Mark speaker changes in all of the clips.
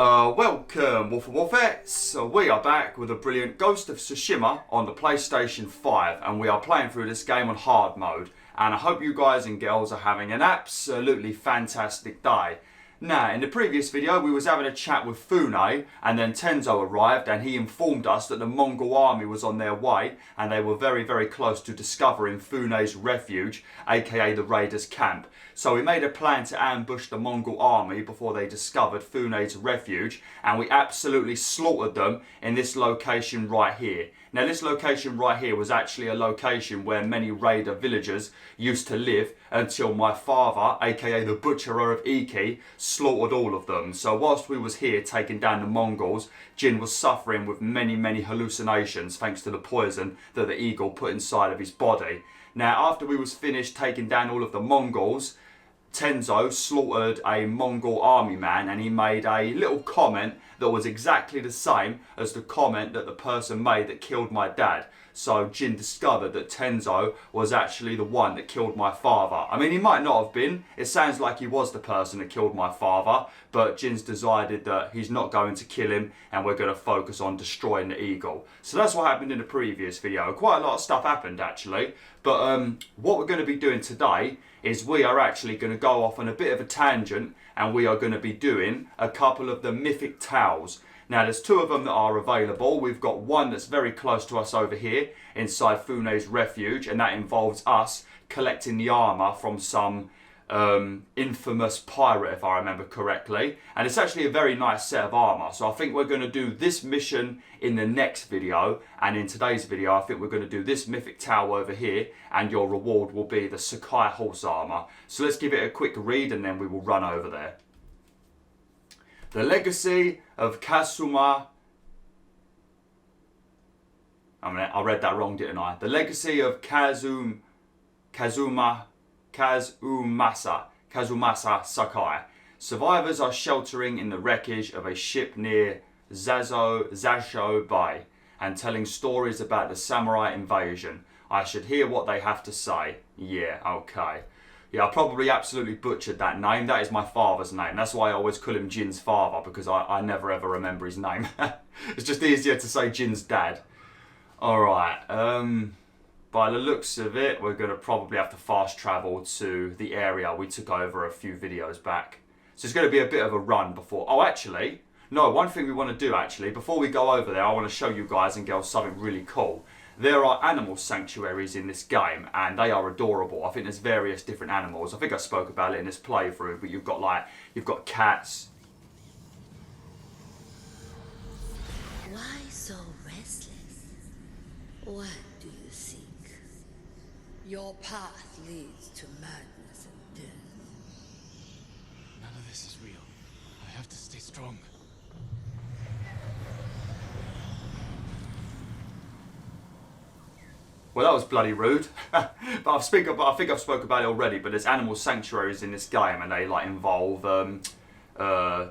Speaker 1: Welcome WolfTheWolf. We are back with a brilliant Ghost of Tsushima on the PlayStation 5 and we are playing through this game on hard mode, and I hope you guys and girls are having an absolutely fantastic day. Now, in the previous video we was having a chat with Fune, and then Tenzo arrived and he informed us that the Mongol army was on their way and they were very close to discovering Fune's refuge, aka the raiders' camp. So we made a plan to ambush the Mongol army before they discovered Fune's refuge, and we absolutely slaughtered them in this location right here. Now this location right here was actually a location where many raider villagers used to live until my father, aka the Butcherer of Iki, slaughtered all of them. So whilst we was here taking down the Mongols, Jin was suffering with many hallucinations thanks to the poison that the eagle put inside of his body. Now after we was finished taking down all of the Mongols, Tenzo slaughtered a Mongol army man and he made a little comment that was exactly the same as the comment that the person made that killed my dad. So Jin discovered that Tenzo was actually the one that killed my father. I mean, he might not have been. It sounds like he was the person that killed my father, but Jin's decided that he's not going to kill him and we're going to focus on destroying the eagle. So that's what happened in the previous video. Quite a lot of stuff happened actually, but what we're going to be doing today is we are actually going to go off on a bit of a tangent and we are going to be doing a couple of the mythic towels. Now there's two of them that are available. We've got one that's very close to us over here inside Fune's refuge, and that involves us collecting the armour from some infamous pirate, if I remember correctly, and it's actually a very nice set of armour. So I think we're going to do this mission in the next video, and in today's video I think we're going to do this mythic tower over here, and your reward will be the Sakai horse armour. So let's give it a quick read and then we will run over there. The legacy of Kazuma... I read that wrong, didn't I? The legacy of Kazumasa Sakai. Survivors are sheltering in the wreckage of a ship near Zasho Bay and telling stories about the samurai invasion. I should hear what they have to say. Yeah, okay. Yeah, I probably absolutely butchered that name. That is my father's name. That's why I always call him Jin's father, because I never ever remember his name. It's just easier to say Jin's dad. Alright, by the looks of it, we're going to probably have to fast travel to the area we took over a few videos back. So it's going to be a bit of a run before... Oh, actually, no, one thing we want to do actually, before we go over there, I want to show you guys and girls something really cool. There are animal sanctuaries in this game and they are adorable. I think there's various different animals. I think I spoke about it in this playthrough, but you've got cats.
Speaker 2: Why so restless? What do you seek? Your path leads to madness and death.
Speaker 3: None of this is real. I have to stay strong.
Speaker 1: Well, that was bloody rude. But I think I've spoke about it already. But there's animal sanctuaries in this game, and they like involve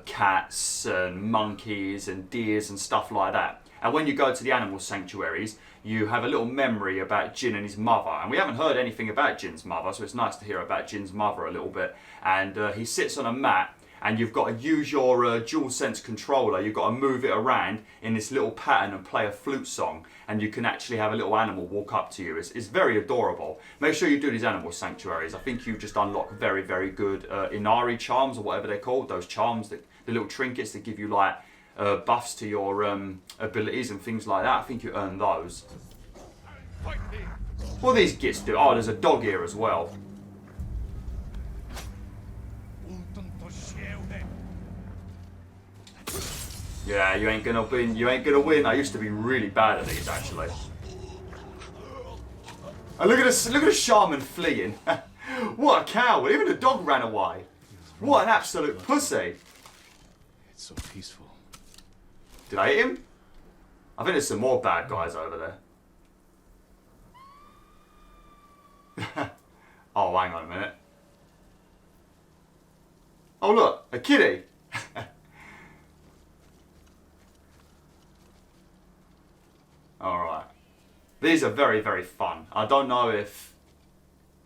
Speaker 1: cats and monkeys and deers and stuff like that. And when you go to the animal sanctuaries, you have a little memory about Jin and his mother. And we haven't heard anything about Jin's mother, so it's nice to hear about Jin's mother a little bit. And he sits on a mat, and you've got to use your DualSense controller. You've got to move it around in this little pattern and play a flute song. And you can actually have a little animal walk up to you. It's very adorable. Make sure you do these animal sanctuaries. I think you just unlock very good Inari charms, or whatever they're called. Those charms, the little trinkets that give you like buffs to your abilities and things like that. I think you earn those. What do these gits do? Oh, there's a dog here as well. Yeah, you ain't gonna win. You ain't gonna win. I used to be really bad at these, actually. Oh, look at this! Look at the shaman fleeing. What a coward! Even the dog ran away. What an absolute pussy!
Speaker 3: It's so peaceful.
Speaker 1: Did I hit him? I think there's some more bad guys over there. Oh, hang on a minute. Oh, look, a kitty. Alright. These are very fun. I don't know if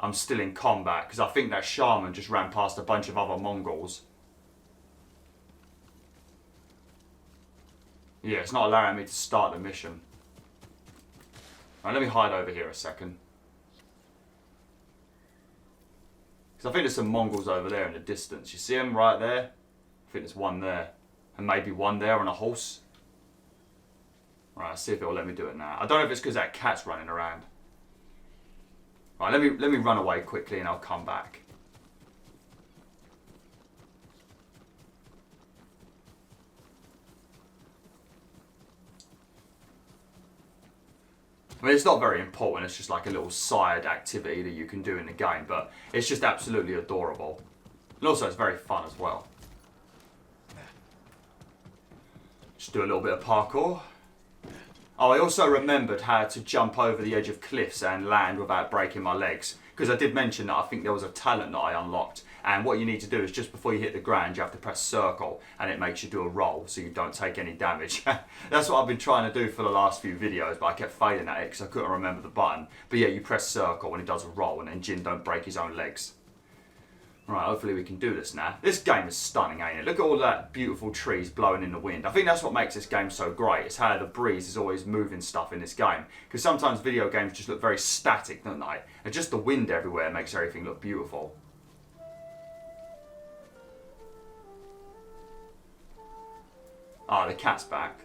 Speaker 1: I'm still in combat, because I think that shaman just ran past a bunch of other Mongols. Yeah, it's not allowing me to start the mission. Right, let me hide over here a second. Because I think there's some Mongols over there in the distance. You see them right there? I think there's one there. And maybe one there on a horse. Right, let's see if it'll let me do it now. I don't know if it's because that cat's running around. Right, let me run away quickly and I'll come back. I mean, it's not very important, it's just like a little side activity that you can do in the game, but it's just absolutely adorable. And also it's very fun as well. Just do a little bit of parkour. Oh, I also remembered how to jump over the edge of cliffs and land without breaking my legs. Because I did mention that I think there was a talent that I unlocked. And what you need to do is just before you hit the ground, you have to press circle. And it makes you do a roll so you don't take any damage. That's what I've been trying to do for the last few videos. But I kept failing at it because I couldn't remember the button. But yeah, you press circle and it does a roll. And then Jin don't break his own legs. Right, hopefully we can do this now. This game is stunning, ain't it? Look at all that beautiful trees blowing in the wind. I think that's what makes this game so great. It's how the breeze is always moving stuff in this game. Because sometimes video games just look very static, don't they? And just the wind everywhere makes everything look beautiful. Ah, the cat's back.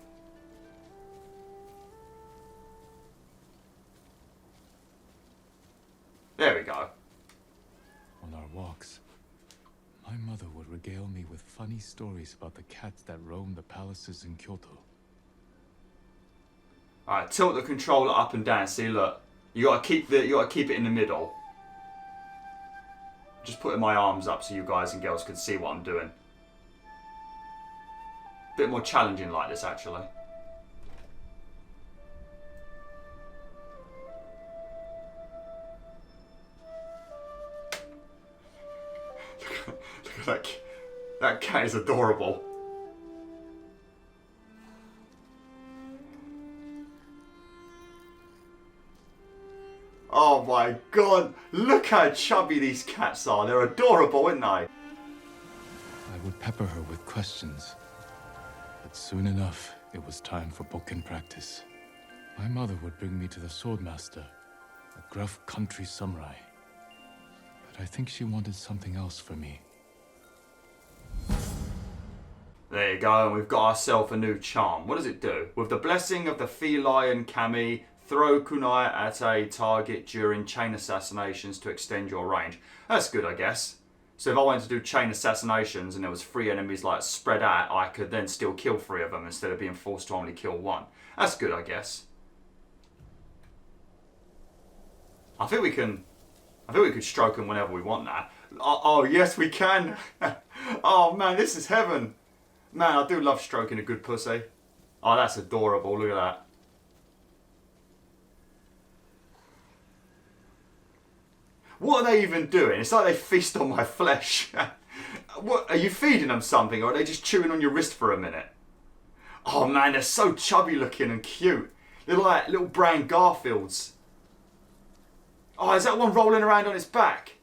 Speaker 1: There we go.
Speaker 3: On our walks, my mother would regale me with funny stories about the cats that roam the palaces in Kyoto.
Speaker 1: Alright, tilt the controller up and down. See, look. You gotta keep it in the middle. Just putting my arms up so you guys and girls can see what I'm doing. Bit more challenging like this, actually. Look at that cat is adorable. Oh my god, look how chubby these cats are. They're adorable, aren't they?
Speaker 3: I would pepper her with questions. But soon enough, it was time for bokken practice. My mother would bring me to the swordmaster, a gruff country samurai. But I think she wanted something else for me.
Speaker 1: There you go, and we've got ourselves a new charm. What does it do? With the blessing of the feline kami, throw kunai at a target during chain assassinations to extend your range. That's good, I guess. So if I wanted to do chain assassinations and there was 3 enemies like spread out, I could then still kill 3 of them instead of being forced to only kill 1. That's good, I guess. I think we could stroke them whenever we want now. Oh yes, we can. Oh man, this is heaven. Man, I do love stroking a good pussy. Oh, that's adorable. Look at that. What are they even doing? It's like they feast on my flesh. What, are you feeding them something, or are they just chewing on your wrist for a minute? Oh man, they're so chubby looking and cute. They're like little brown Garfields. Oh, is that one rolling around on its back?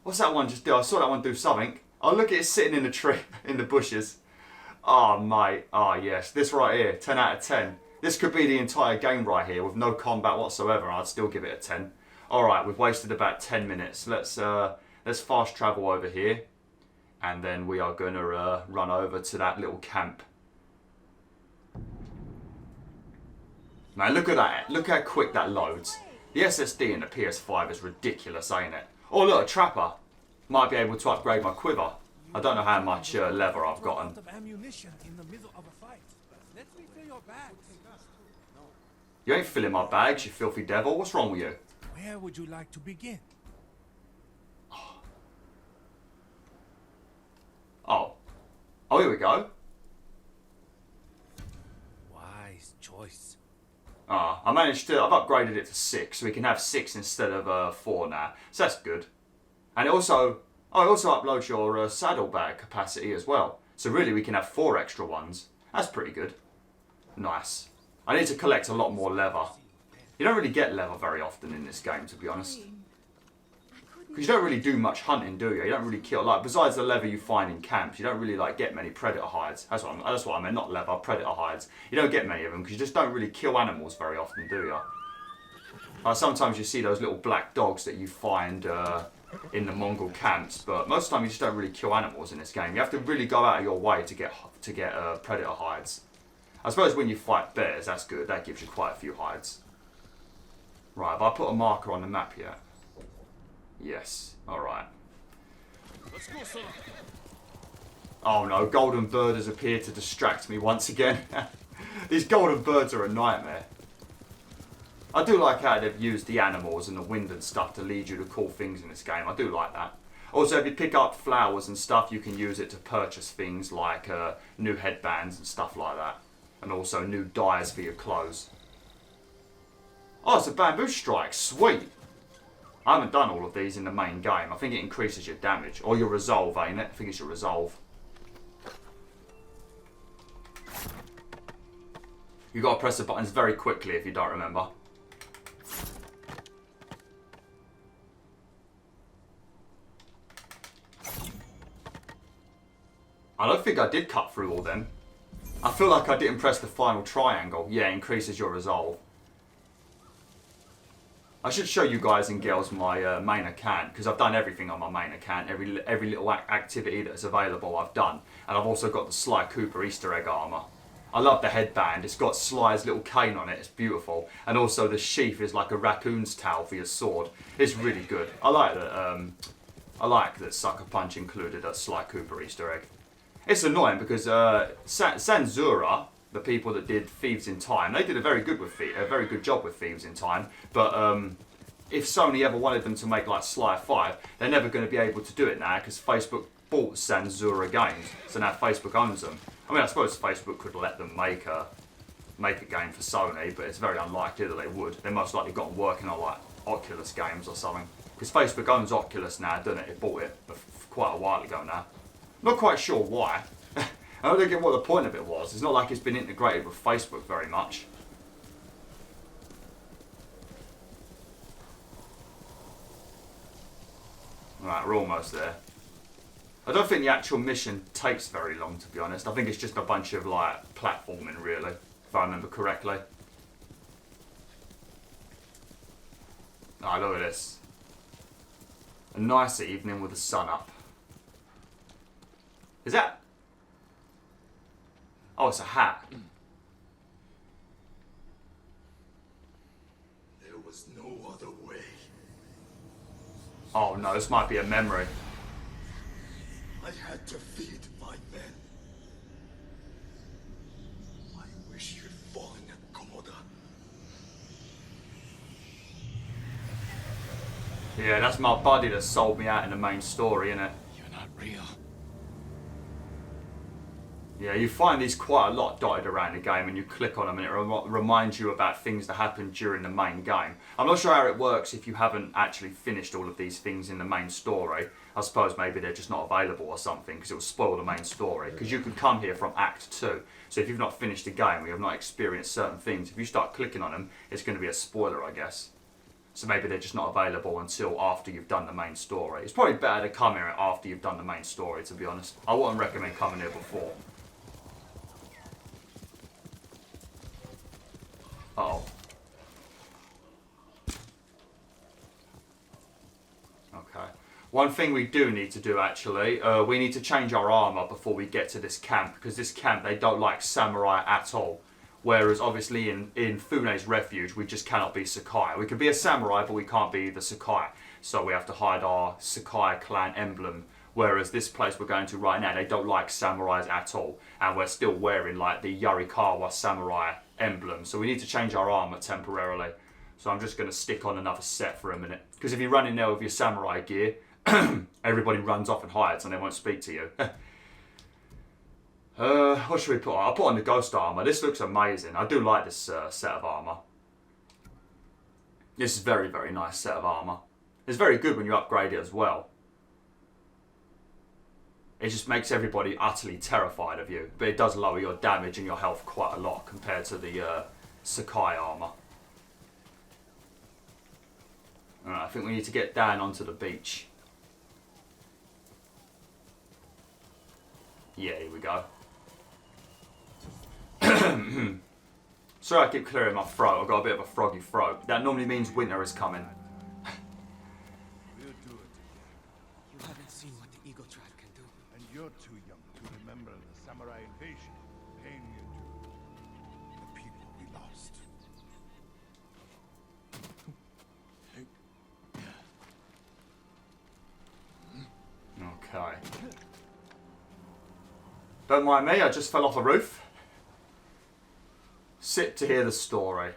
Speaker 1: What's that one just do? I saw that one do something. Oh, look at it sitting in the tree, in the bushes. Oh mate, oh yes, this right here, 10 out of 10. This could be the entire game right here with no combat whatsoever. I'd still give it a 10. Alright, we've wasted about 10 minutes. Let's fast travel over here. And then we are going to run over to that little camp. Now look at that. Look how quick that loads. The SSD in the PS5 is ridiculous, ain't it? Oh look, a trapper. Might be able to upgrade my quiver. I don't know how much leather I've gotten. You ain't filling my bags, you filthy devil. What's wrong with you?
Speaker 4: Where would you like to begin?
Speaker 1: Oh. Oh, here we go.
Speaker 4: Wise choice.
Speaker 1: Ah, I've upgraded it to 6, so we can have 6 instead of 4 now. So that's good. And it also uploads your saddlebag capacity as well. So really we can have 4 extra ones. That's pretty good. Nice. I need to collect a lot more leather. You don't really get leather very often in this game, to be honest. Because Because you don't really do much hunting, do you? You don't really kill, like, besides the leather you find in camps, you don't really, like, get many predator hides. That's what I meant, not leather, predator hides. You don't get many of them because you just don't really kill animals very often, do you? Like, sometimes you see those little black dogs that you find in the Mongol camps, but most of the time you just don't really kill animals in this game. You have to really go out of your way to get predator hides. I suppose when you fight bears, that's good. That gives you quite a few hides. Right, have I put a marker on the map yet? Yes. Alright.
Speaker 3: Let's go, son.
Speaker 1: Oh no, golden bird has appeared to distract me once again. These golden birds are a nightmare. I do like how they've used the animals and the wind and stuff to lead you to cool things in this game. I do like that. Also, if you pick up flowers and stuff, you can use it to purchase things like new headbands and stuff like that. And also new dyes for your clothes. Oh, it's a bamboo strike. Sweet. I haven't done all of these in the main game. I think it increases your damage. Or your resolve, ain't it? I think it's your resolve. You've got to press the buttons very quickly if you don't remember. I don't think I did cut through all them. I feel like I didn't press the final triangle. Yeah, it increases your resolve. I should show you guys and girls my main account, because I've done everything on my main account. Every little activity that's available I've done. And I've also got the Sly Cooper Easter egg armour. I love the headband. It's got Sly's little cane on it. It's beautiful. And also the sheath is like a raccoon's tail for your sword. It's really good. I like that Sucker Punch included a Sly Cooper Easter egg. It's annoying because Sanzura, the people that did Thieves in Time, they did a very good job with Thieves in Time. But if Sony ever wanted them to make like Sly 5, they're never going to be able to do it now because Facebook bought Sanzura Games, so now Facebook owns them. I mean, I suppose Facebook could let them make a game for Sony, but it's very unlikely that they would. They most likely got them working on like Oculus games or something. Because Facebook owns Oculus now, doesn't it? It bought it quite a while ago now. Not quite sure why. I don't get what the point of it was. It's not like it's been integrated with Facebook very much. Right, we're almost there. I don't think the actual mission takes very long, to be honest. I think it's just a bunch of like platforming, really, if I remember correctly. Ah, look at this. A nice evening with the sun up. Is that? Oh, it's a hat.
Speaker 5: There was no other way.
Speaker 1: Oh no, this might be a memory.
Speaker 5: I had to feed my men. I wish you'd fallen at Komoda.
Speaker 1: Yeah, that's my buddy that sold me out in the main story, innit?
Speaker 3: You're not real.
Speaker 1: Yeah, you find these quite a lot dotted around the game and you click on them and it reminds you about things that happened during the main game. I'm not sure how it works if you haven't actually finished all of these things in the main story. I suppose maybe they're just not available or something because it will spoil the main story. Because you can come here from Act 2. So if you've not finished the game or you have not experienced certain things, if you start clicking on them, it's going to be a spoiler, I guess. So maybe they're just not available until after you've done the main story. It's probably better to come here after you've done the main story, to be honest. I wouldn't recommend coming here before. Uh-oh. Okay. One thing we do need to do, actually, we need to change our armour before we get to this camp, because this camp, they don't like samurai at all. Whereas, obviously, in Fune's Refuge, we just cannot be Sakai. We can be a samurai, but we can't be the Sakai. So we have to hide our Sakai clan emblem. Whereas this place we're going to right now, they don't like samurais at all. And we're still wearing, like, the Yarikawa samurai emblem. So we need to change our armour temporarily. So I'm just going to stick on another set for a minute. Because if you run in there with your samurai gear, everybody runs off and hides and they won't speak to you. What should we put on? I'll put on the ghost armour. This looks amazing. I do like this set of armour. This is a very, very nice set of armour. It's very good when you upgrade it as well. It just makes everybody utterly terrified of you. But it does lower your damage and your health quite a lot compared to the Sakai armour. Alright, I think we need to get down onto the beach. Yeah, here we go. Sorry I keep clearing my throat. I've got a bit of a froggy throat. That normally means winter is coming.
Speaker 4: We'll do it again.
Speaker 6: You haven't seen what the Eagle Tribe can do.
Speaker 5: And you're too young to remember the samurai invasion, pain you do, the people we lost.
Speaker 1: Okay. Don't mind me, I just fell off a roof. Sit to hear the story.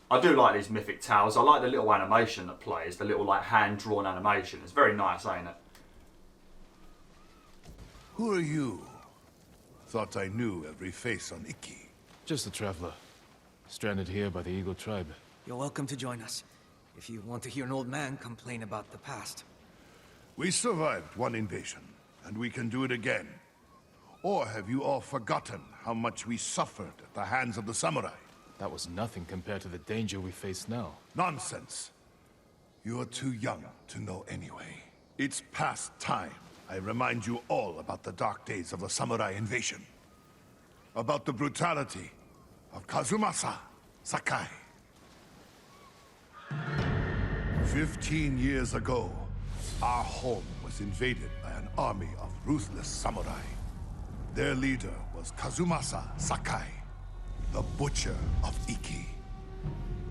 Speaker 1: I do like these mythic tales. I like the little animation that plays, the little like hand-drawn animation. It's very nice, ain't it?
Speaker 5: Who are you? Thought I knew every face on Iki.
Speaker 3: Just a traveler. Stranded here by the Eagle Tribe.
Speaker 6: You're welcome to join us, if you want to hear an old man complain about the past.
Speaker 5: We survived one invasion, and we can do it again. Or have you all forgotten how much we suffered at the hands of the samurai?
Speaker 3: That was nothing compared to the danger we face now.
Speaker 5: Nonsense. You're too young to know anyway. It's past time I remind you all about the dark days of the samurai invasion. About the brutality of Kazumasa Sakai. 15 years ago, our home was invaded by an army of ruthless samurai. Their leader was Kazumasa Sakai, the Butcher of Iki.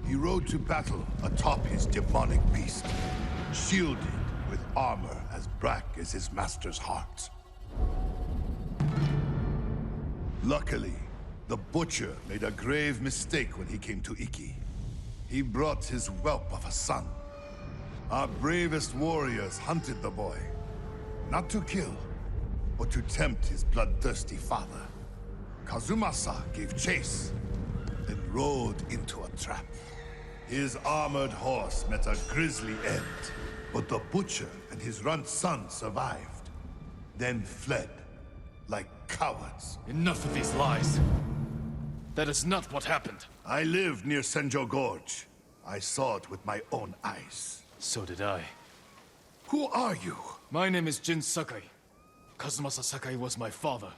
Speaker 5: He rode to battle atop his demonic beast, shielded with armor as black as his master's heart. Luckily, the Butcher made a grave mistake when he came to Iki. He brought his whelp of a son. Our bravest warriors hunted the boy, not to kill, but to tempt his bloodthirsty father. Kazumasa gave chase, then rode into a trap. His armored horse met a grisly end, but the Butcher and his runt son survived, then fled like cowards.
Speaker 3: Enough of these lies. That is not what happened.
Speaker 5: I lived near Senjo Gorge. I saw it with my own eyes.
Speaker 3: So did I.
Speaker 5: Who are you?
Speaker 3: My name is Jin Sakai. Kazumasa Sakai was my father.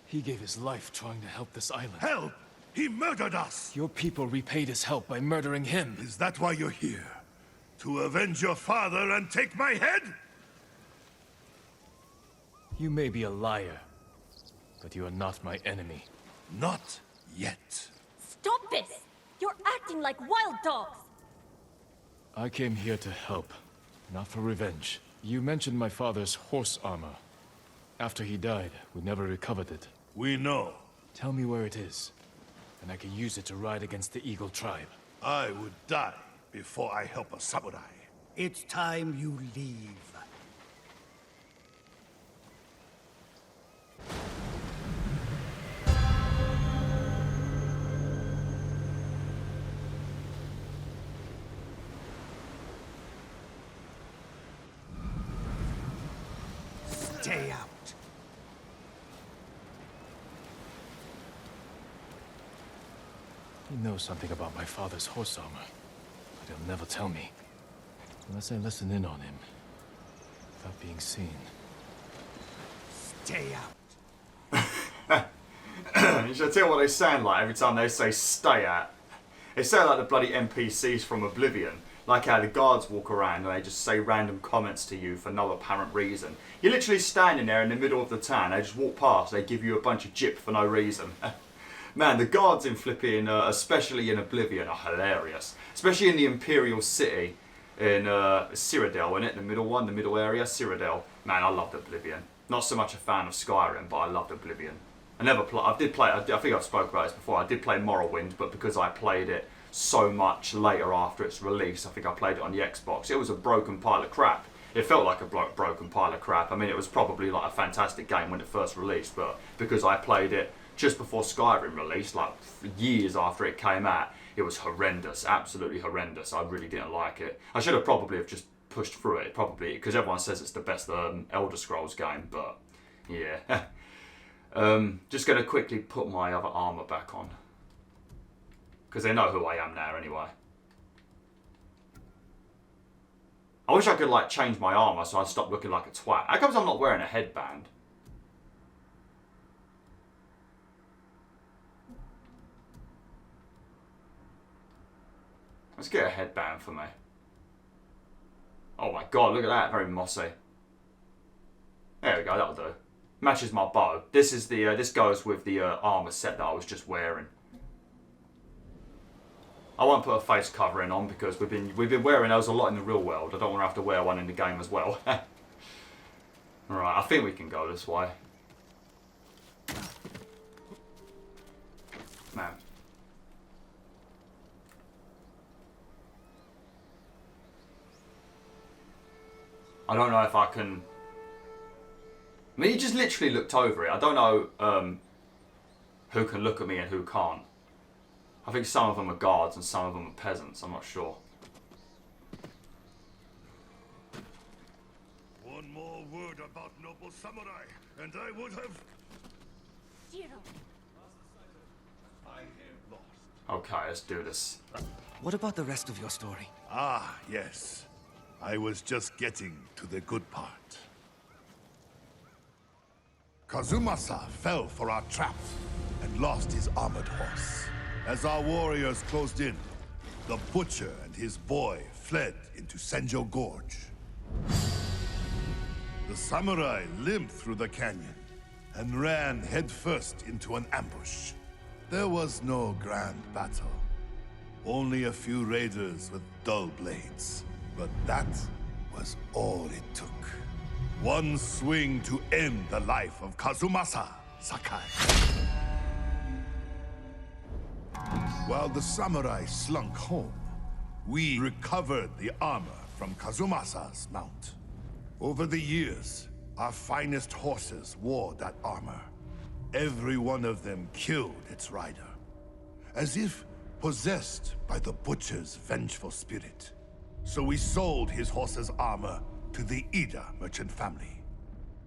Speaker 3: He gave his life trying to help this island.
Speaker 5: Help! He murdered us!
Speaker 3: Your people repaid his help by murdering him.
Speaker 5: Is that why you're here? To avenge your father and take my head?
Speaker 3: You may be a liar, but you are not my enemy.
Speaker 5: Not yet.
Speaker 7: Stop this! You're acting like wild dogs!
Speaker 3: I came here to help, not for revenge. You mentioned my father's horse armor. After he died, we never recovered it.
Speaker 5: We know.
Speaker 3: Tell me where it is, and I can use it to ride against the Eagle Tribe.
Speaker 5: I would die before I help a samurai.
Speaker 8: It's time you leave. Stay out.
Speaker 3: He knows something about my father's horse armor, but he'll never tell me. Unless I listen in on him, without being seen.
Speaker 8: Stay out.
Speaker 1: You should tell what they sound like every time they say stay at. They sound like the bloody NPCs from Oblivion. Like how the guards walk around and they just say random comments to you for no apparent reason. You're literally standing there in the middle of the town, they just walk past, they give you a bunch of jip for no reason. Man, the guards in flipping, especially in Oblivion, are hilarious. Especially in the Imperial City in Cyrodiil, isn't it? The middle one, the middle area, Cyrodiil. Man, I loved Oblivion. Not so much a fan of Skyrim, but I loved Oblivion. I did play, I think I've spoken about this before, I did play Morrowind, but because I played it so much later after its release, I think I played it on the Xbox, it was a broken pile of crap. It felt like a broken pile of crap. I mean, it was probably like a fantastic game when it first released, but because I played it just before Skyrim released, like years after it came out, it was horrendous, absolutely horrendous. I really didn't like it. I should have probably have just pushed through it, probably, because everyone says it's the best Elder Scrolls game, but yeah. Just going to quickly put my other armour back on, because they know who I am now anyway. I wish I could like change my armour so I stop looking like a twat. How comes I'm not wearing a headband? Let's get a headband for me. Oh my god, look at that, very mossy. There we go, that'll do. Matches my bow. This is the this goes with the armor set that I was just wearing. I won't put a face covering on because we've been wearing those a lot in the real world. I don't want to have to wear one in the game as well. Alright, I think we can go this way. Man. I don't know if I can... I mean, he just literally looked over it. I don't know who can look at me and who can't. I think some of them are guards and some of them are peasants. I'm not sure.
Speaker 5: One more word about noble samurai, and I would have...
Speaker 7: Jiro.
Speaker 5: I have lost.
Speaker 1: Okay, let's do this.
Speaker 6: What about the rest of your story?
Speaker 5: Ah, yes. I was just getting to the good part. Kazumasa fell for our trap and lost his armored horse. As our warriors closed in, the butcher and his boy fled into Senjo Gorge. The samurai limped through the canyon and ran headfirst into an ambush. There was no grand battle. Only a few raiders with dull blades. But that was all it took. One swing to end the life of Kazumasa Sakai. While the samurai slunk home, we recovered the armor from Kazumasa's mount. Over the years, our finest horses wore that armor. Every one of them killed its rider, as if possessed by the butcher's vengeful spirit. So we sold his horse's armor to the Ida merchant family.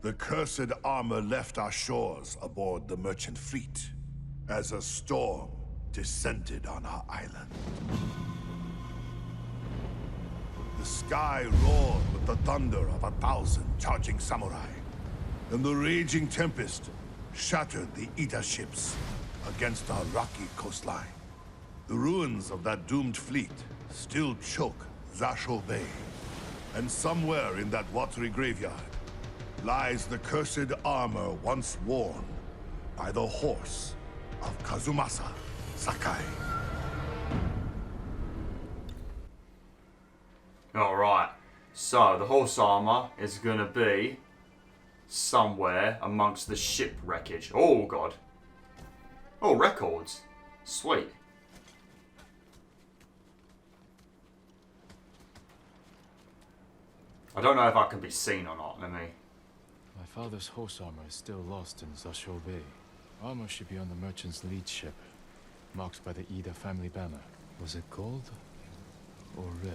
Speaker 5: The cursed armor left our shores aboard the merchant fleet as a storm descended on our island. The sky roared with the thunder of 1,000 charging samurai, and the raging tempest shattered the Ida ships against our rocky coastline. The ruins of that doomed fleet still choke Zasho Bay, and somewhere in that watery graveyard lies the cursed armor once worn by the horse of Kazumasa Sakai.
Speaker 1: Alright, so the horse armor is going to be somewhere amongst the ship wreckage. Oh god. Oh, records. Sweet. I don't know if I can be seen or not. Let me...
Speaker 3: My father's horse armor is still lost in Zasho Bay. Armor should be on the merchant's lead ship, marked by the Ida family banner. Was it gold or red?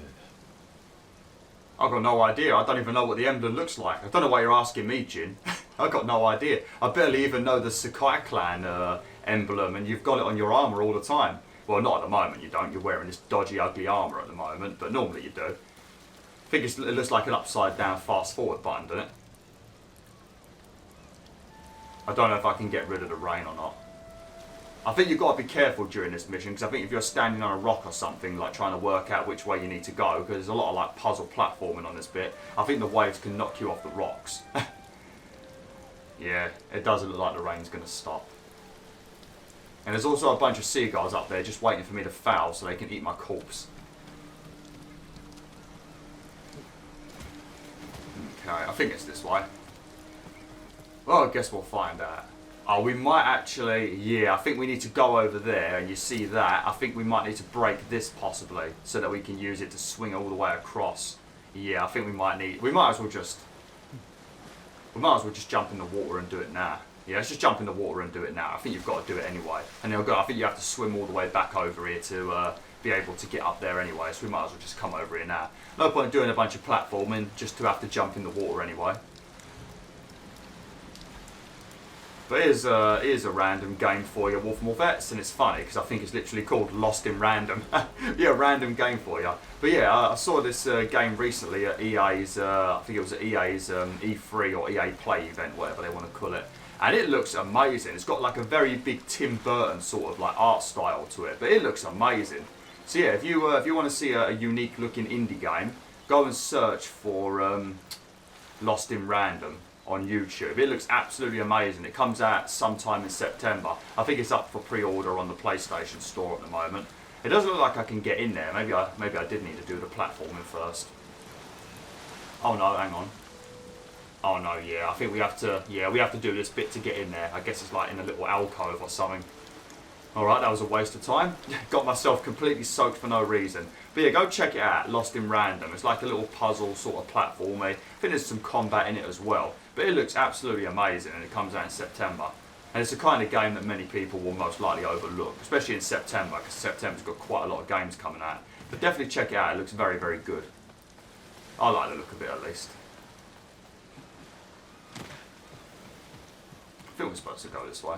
Speaker 1: I've got no idea. I don't even know what the emblem looks like. I don't know why you're asking me, Jin. I've got no idea. I barely even know the Sakai clan emblem, and you've got it on your armor all the time. Well, not at the moment, you don't. You're wearing this dodgy, ugly armor at the moment, but normally you do. I think it looks like an upside down fast forward button, doesn't it? I don't know if I can get rid of the rain or not. I think you've got to be careful during this mission, because I think if you're standing on a rock or something, like trying to work out which way you need to go, because there's a lot of like puzzle platforming on this bit, I think the waves can knock you off the rocks. Yeah, it doesn't look like the rain's going to stop. And there's also a bunch of seagulls up there just waiting for me to foul so they can eat my corpse. Okay, I think it's this way. Well, I guess we'll find out. Oh, we might actually... Yeah, I think we need to go over there, and you see that. I think we might need to break this, possibly, so that we can use it to swing all the way across. Yeah, I think we might need... We might as well just jump in the water and do it now. Yeah, let's just jump in the water and do it now. I think you've got to do it anyway. And I think you have to swim all the way back over here to be able to get up there anyway, so we might as well just come over here now. No point doing a bunch of platforming just to have to jump in the water anyway. But here's a random game for you, WolfTheWolf, and it's funny because I think it's literally called Lost in Random. Yeah, random game for you. But yeah, I saw this game recently at EA's, I think it was at EA's E3 or EA Play event, whatever they want to call it. And it looks amazing. It's got like a very big Tim Burton sort of like art style to it, but it looks amazing. So yeah, if you want to see a unique looking indie game, go and search for Lost in Random on YouTube. It looks absolutely amazing. It comes out sometime in September. I think it's up for pre-order on the PlayStation Store at the moment. It doesn't look like I can get in there. Maybe I did need to do the platforming first. Oh no, hang on. Oh no, yeah, I think we have to do this bit to get in there. I guess it's like in a little alcove or something. Alright, that was a waste of time. Got myself completely soaked for no reason. But yeah, go check it out, Lost in Random. It's like a little puzzle sort of platform. I think there's some combat in it as well. But it looks absolutely amazing and it comes out in September. And it's the kind of game that many people will most likely overlook, especially in September, because September's got quite a lot of games coming out. But definitely check it out, it looks very, very good. I like the look of it at least. I think we're supposed to go this way.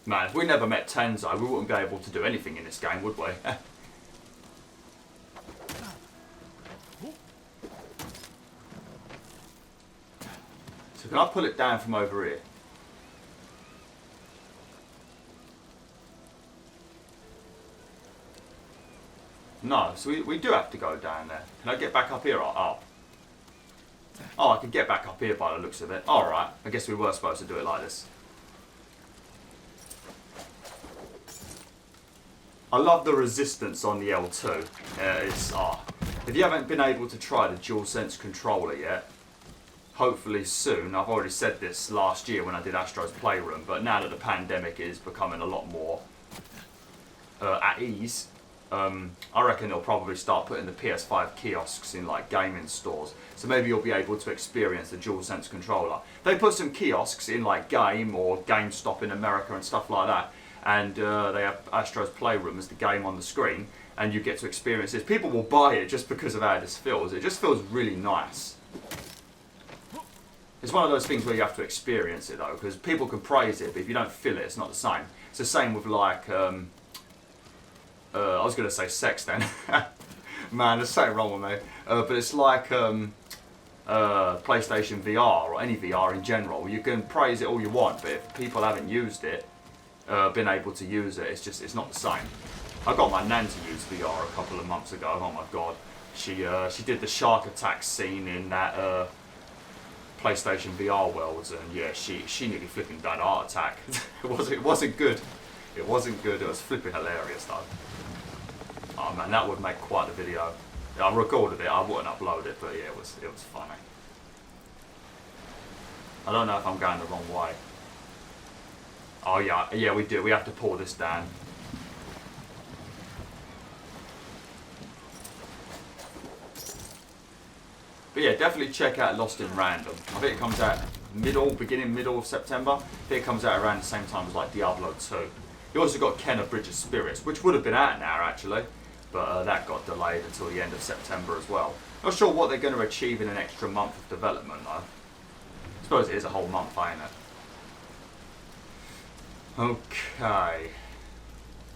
Speaker 1: Man, if we never met Tenzo, we wouldn't be able to do anything in this game, would we? So can I pull it down from over here? No, so we do have to go down there. Can I get back up here or up? Oh, I can get back up here by the looks of it. Alright, I guess we were supposed to do it like this. I love the resistance on the L2. If you haven't been able to try the DualSense controller yet, hopefully soon. I've already said this last year when I did Astro's Playroom, but now that the pandemic is becoming a lot more at ease, I reckon they'll probably start putting the PS5 kiosks in like gaming stores. So maybe you'll be able to experience the DualSense controller. They put some kiosks in like Game or GameStop in America and stuff like that. And they have Astro's Playroom as the game on the screen, and you get to experience this. People will buy it just because of how this feels. It just feels really nice. It's one of those things where you have to experience it though, because people can praise it, but if you don't feel it, it's not the same. It's the same with like, I was going to say sex then. Man, there's something wrong with me. But it's like PlayStation VR or any VR in general. You can praise it all you want, but if people haven't used it, been able to use it, it's not the same. I got my nan to use VR a couple of months ago. Oh my god, she did the shark attack scene in that PlayStation VR worlds, and yeah, she nearly flipping died of a heart attack. it wasn't good. It wasn't good. It was flipping hilarious though. Oh man, that would make quite a video. I recorded it. I wouldn't upload it, but yeah, it was funny. I don't know if I'm going the wrong way. Oh yeah, we do. We have to pull this down. But yeah, definitely check out Lost in Random. I think it comes out beginning, middle of September. I think it comes out around the same time as like Diablo 2. You also got Kenna Bridge of Spirits, which would have been out now actually, but that got delayed until the end of September as well. Not sure what they're going to achieve in an extra month of development though. I suppose it is a whole month, ain't it? Okay.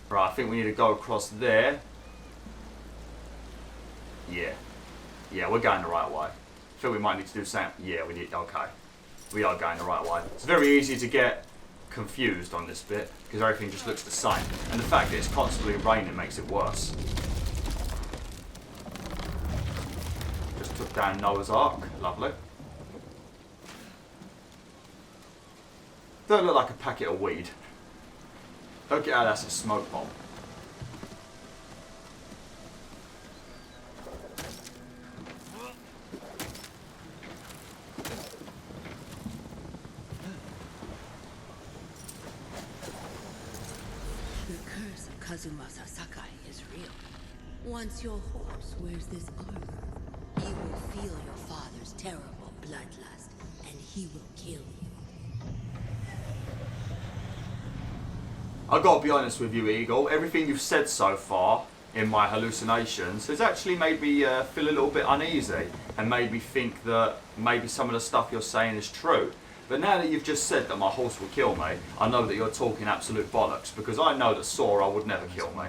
Speaker 1: Right, I think we need to go across there. Yeah, we're going the right way. I feel we might need to do something. Yeah, we need. Okay. We are going the right way. It's very easy to get confused on this bit because everything just looks the same. And the fact that it's constantly raining makes it worse. Just took down Noah's Ark. Lovely. Don't look like a packet of weed. Okay, that's a smoke bomb.
Speaker 2: The curse of Kazumasa Sakai is real. Once your horse wears this armor, he will feel your father's terrible bloodlust, and he will kill you.
Speaker 1: I've got to be honest with you, Eagle. Everything you've said so far in my hallucinations has actually made me feel a little bit uneasy and made me think that maybe some of the stuff you're saying is true. But now that you've just said that my horse will kill me, I know that you're talking absolute bollocks because I know that Sora would never kill me.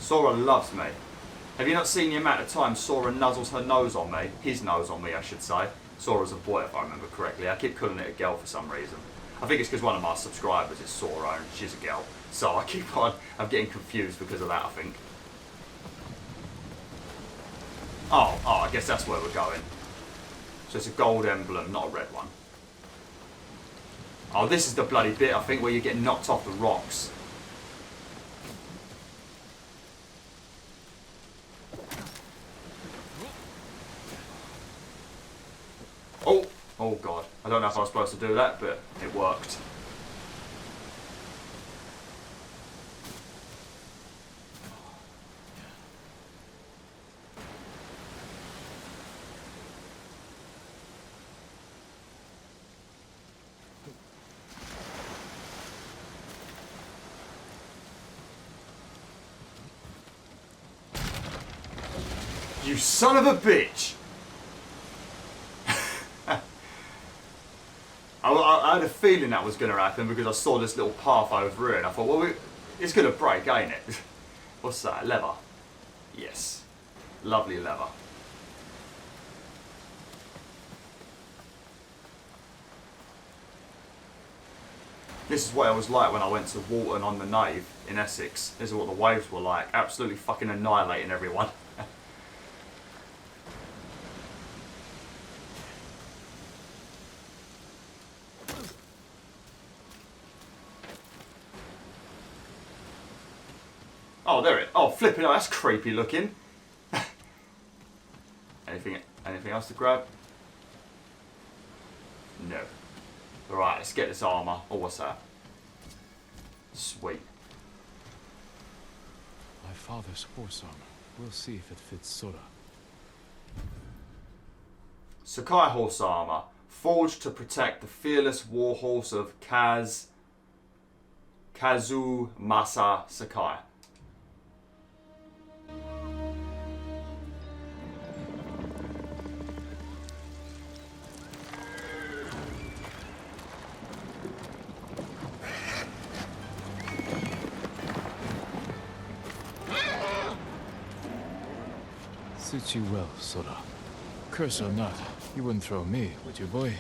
Speaker 1: Sora loves me. Have you not seen the amount of times Sora nuzzles her nose on me? His nose on me, I should say. Sora's a boy, if I remember correctly. I keep calling it a girl for some reason. I think it's because one of my subscribers is Sora and she's a girl. So I'm getting confused because of that, I think. Oh, I guess that's where we're going. So it's a gold emblem, not a red one. Oh, this is the bloody bit, I think, where you get knocked off the rocks. Oh god. I don't know if I was supposed to do that, but it worked. You son of a bitch! I had a feeling that was going to happen because I saw this little path over here and I thought, well, it's going to break, ain't it? What's that? Leather? Yes. Lovely leather. This is what it was like when I went to Walton on the Nave in Essex. This is what the waves were like. Absolutely fucking annihilating everyone. Oh, there it. Oh, flipping! Oh, that's creepy looking. Anything else to grab? No. All right, let's get this armor. Oh, what's that? Sweet.
Speaker 3: My father's horse armor. We'll see if it fits Sora.
Speaker 1: Sakai horse armor, forged to protect the fearless war horse of Kazumasa Sakai.
Speaker 3: Suits you well, Sora. Curse or not, you wouldn't throw me, would you, boy?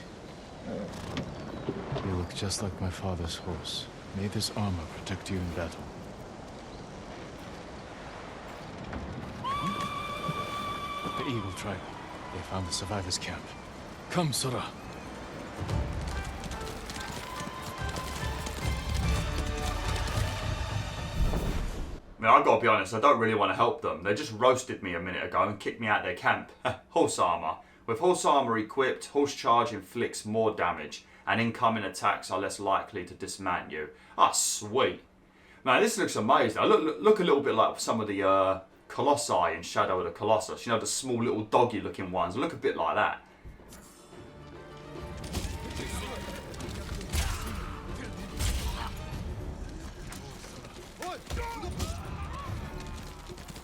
Speaker 3: You look just like my father's horse. May this armor protect you in battle. The Eagle tribe. They found the survivors' camp. Come, Sora.
Speaker 1: I mean, I've got to be honest, I don't really want to help them. They just roasted me a minute ago and kicked me out their camp. Horse armor. With horse armor equipped, horse charge inflicts more damage, and incoming attacks are less likely to dismount you. Ah, sweet. Man, this looks amazing. Look a little bit like some of the Colossi in Shadow of the Colossus. You know, the small little doggy looking ones. Look a bit like that.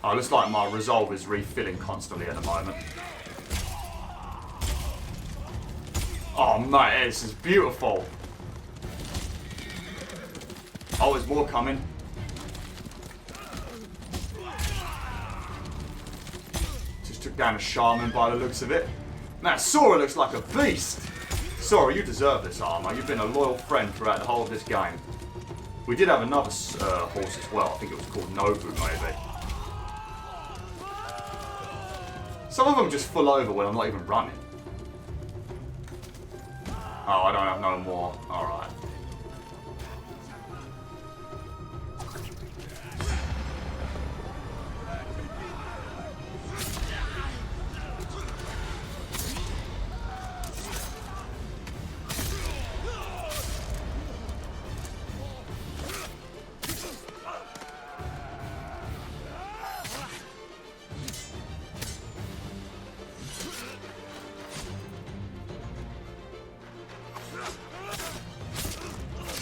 Speaker 1: Oh, looks like my resolve is refilling constantly at the moment. Oh, mate, this is beautiful. Oh, there's more coming. Just took down a shaman by the looks of it. Man, Sora looks like a beast. Sora, you deserve this armor. You've been a loyal friend throughout the whole of this game. We did have another horse as well. I think it was called Nobu, maybe. Some of them just full over when I'm not even running. Oh, I don't have no more. Alright.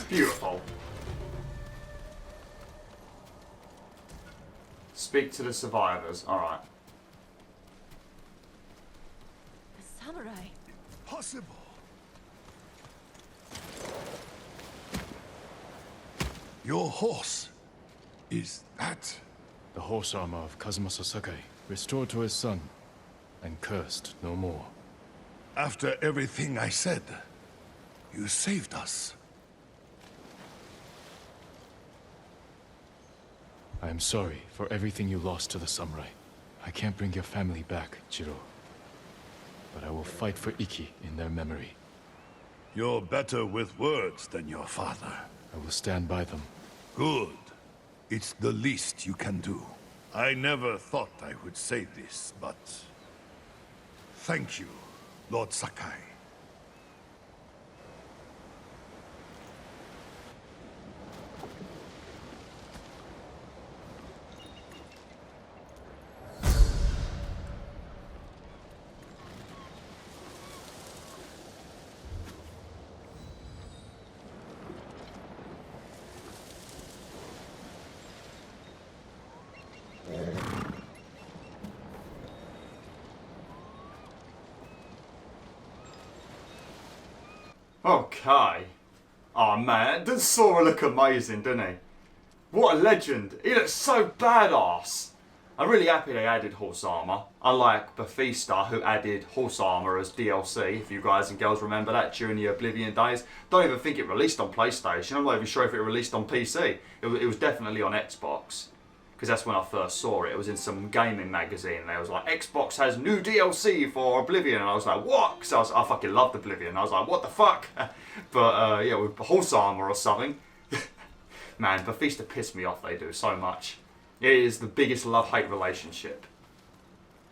Speaker 1: Beautiful. Speak to the survivors. Alright.
Speaker 7: The samurai.
Speaker 5: Possible. Your horse. Is that
Speaker 3: The horse armor of Kazumasa Sakai, restored to his son, and cursed no more.
Speaker 5: After everything I said, you saved us.
Speaker 3: I am sorry for everything you lost to the samurai. I can't bring your family back, Jiro. But I will fight for Iki in their memory.
Speaker 5: You're better with words than your father.
Speaker 3: I will stand by them.
Speaker 5: Good. It's the least you can do. I never thought I would say this, but... thank you, Lord Sakai.
Speaker 1: Okay. Oh man, does Sora look amazing, doesn't he? What a legend. He looks so badass. I'm really happy they added horse armor. Unlike Bethesda, who added horse armor as DLC, if you guys and girls remember that during the Oblivion days. Don't even think it released on PlayStation. I'm not even sure if it released on PC. It was definitely on Xbox. Because that's when I first saw it. It was in some gaming magazine and they was like, Xbox has new DLC for Oblivion. And I was like, what? Because I fucking loved Oblivion. I was like, what the fuck? But yeah, with horse armor or something. Man, Bethesda pissed me off. They do so much. It is the biggest love-hate relationship.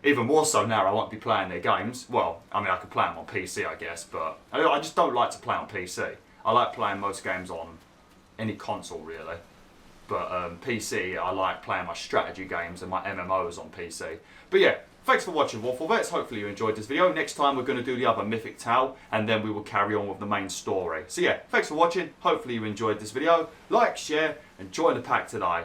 Speaker 1: Even more so now I won't be playing their games. Well, I mean I could play them on PC I guess. But I just don't like to play on PC. I like playing most games on any console really. But PC, I like playing my strategy games and my MMOs on PC. But yeah, thanks for watching WolfTheWolf. Hopefully you enjoyed this video. Next time we're going to do the other mythic tale and then we will carry on with the main story. So yeah, thanks for watching. Hopefully you enjoyed this video. Like, share and join the pack today.